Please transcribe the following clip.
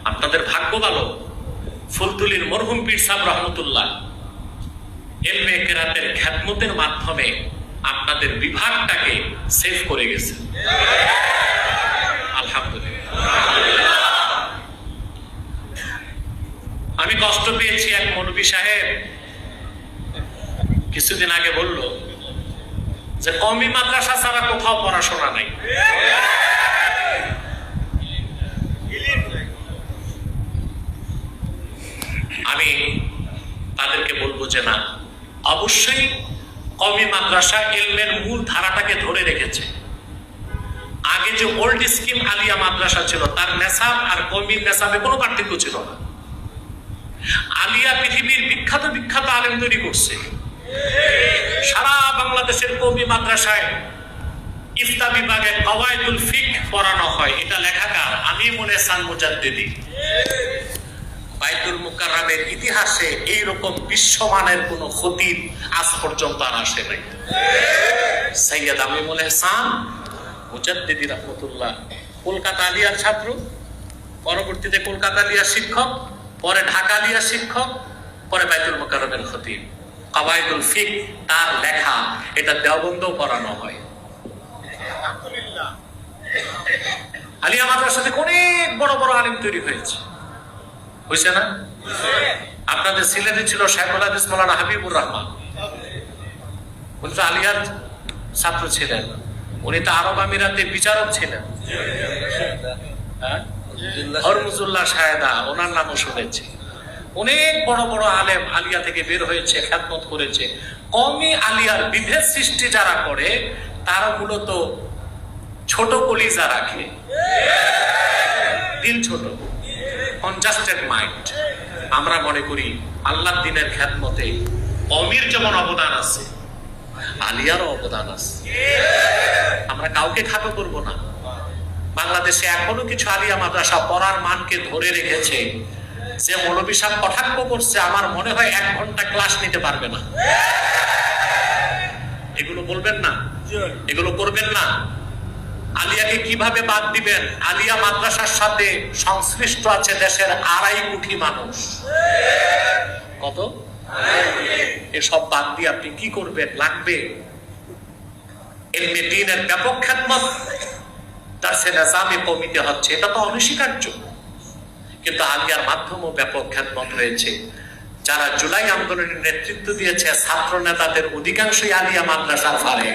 আপনাদের ভাগ্য ভালো, ফুলতুলির মরহুম পীর সাহেব রহমতুল্লাহ ইলমে কেরাতের খিদমতের মাধ্যমে আপনাদের বিভাগটাকে সেভ করে গেছে। আলহামদুলিল্লাহ। আমি কষ্ট পেয়েছি, এক মৌলভী সাহেব কিছুদিন আগে বলল যে কওমি মাদ্রাসা ছাড়া কোথাও পড়াশোনা নাই। আমি তাদেরকে বলবো যে না, অবশ্যই কওমি মাদ্রাসা ইলমের মূল ধারাটাকে ধরে রেখেছে। আগে যে ওল্ড স্কিম আলিয়া মাদ্রাসা ছিল, তার নেসাব আর কওমির নেসাবে কোনো পার্থক্য ছিল না। আলিয়া পৃথিবীর বিখ্যাত বিখ্যাত আলেম তৈরি করছে। সারা বাংলাদেশের কওমি মাদ্রাসায় ইফতা বিভাগে কওয়াইদুল ফিকহ পড়ানো হয়। এটা লেখাকার আমিমুল এহসান মুজাদ্দিদি। বাইতুল মুকাররমের ইতিহাসে এইরকম বিশ্বমানের কোন খতিব আজ পর্যন্ত আর আসে নাই। সৈয়দ আমিমুল এহসান মুজাদ্দিদি রাহমাতুল্লাহ কলকাতা আলিয়ার ছাত্র, পরবর্তীতে কলকাতা আলিয়ার শিক্ষক, পরে ঢাকা আলিয়ার শিক্ষক, পরে বাইতুল মুকাররমের খতিব। কওয়াইদুল ফিকহ তার লেখা, এটা দেওবন্দেও পড়ানো হয়। আলিয়া মাদ্রাসা থেকে অনেক বড় বড় আলেম তৈরি হয়েছে, হয়েছে না? আপনাদের সিলেটে ছিল শাইখুল হাদিস মাওলানা হাবিবুর রহমান, উনি তো আলিয়ার ছাত্র ছিলেন। উনি তো আরব আমিরাতে বিচারক ছিলেন। হরমুজুল্লাহ সায়েদা, ওনার নামও শুনেছি। অনেক বড় বড় আলেম আলিয়া থেকে বের হয়েছে, খিদমত করেছে। কওমি আলিয়ার বিভেদ সৃষ্টি যারা করে, তারা মূলত ছোট কলিজা রাখে, দিল ছোট, কনজাস্টেড মাইন্ড। আমরা মনে করি আল্লাহর দ্বীনের খিদমতে কওমির যেমন অবদান আছে, আলিয়ারও অবদান আছে। আমরা কাউকে খাটো করব না। বাংলাদেশে এখনো কিছু আলিয়া মাদ্রাসা পড়ার মানকে ধরে রেখেছে। যে মৌলভী সাহেব কটাক্ষ করছে, আমার মনে হয় 1 ঘন্টা ক্লাস নিতে পারবে না। এগুলো বলবেন না, এগুলো করবেন না। আলিয়াকে কিভাবে বাদ দিবেন? আলিয়া মাদ্রাসার সাথে সংশ্লিষ্ট আছে দেশের 2.5 কোটি মানুষ। কত? এসব বাদ দিয়ে আপনি কি করবেন? লাগবে ইলমে দ্বীনের ব্যাপক খিদমত দারসে নিজামে কওমিতে হচ্ছে, এটা তো অনস্বীকার্য। কিন্তু আলিয়ার মাধ্যমেও ব্যাপক খিদমত হয়েছে। যারা জুলাই আন্দোলনের নেতৃত্ব দিয়েছে, ছাত্র নেতাদের অধিকাংশই আলিয়া মাদ্রাসার ফারে।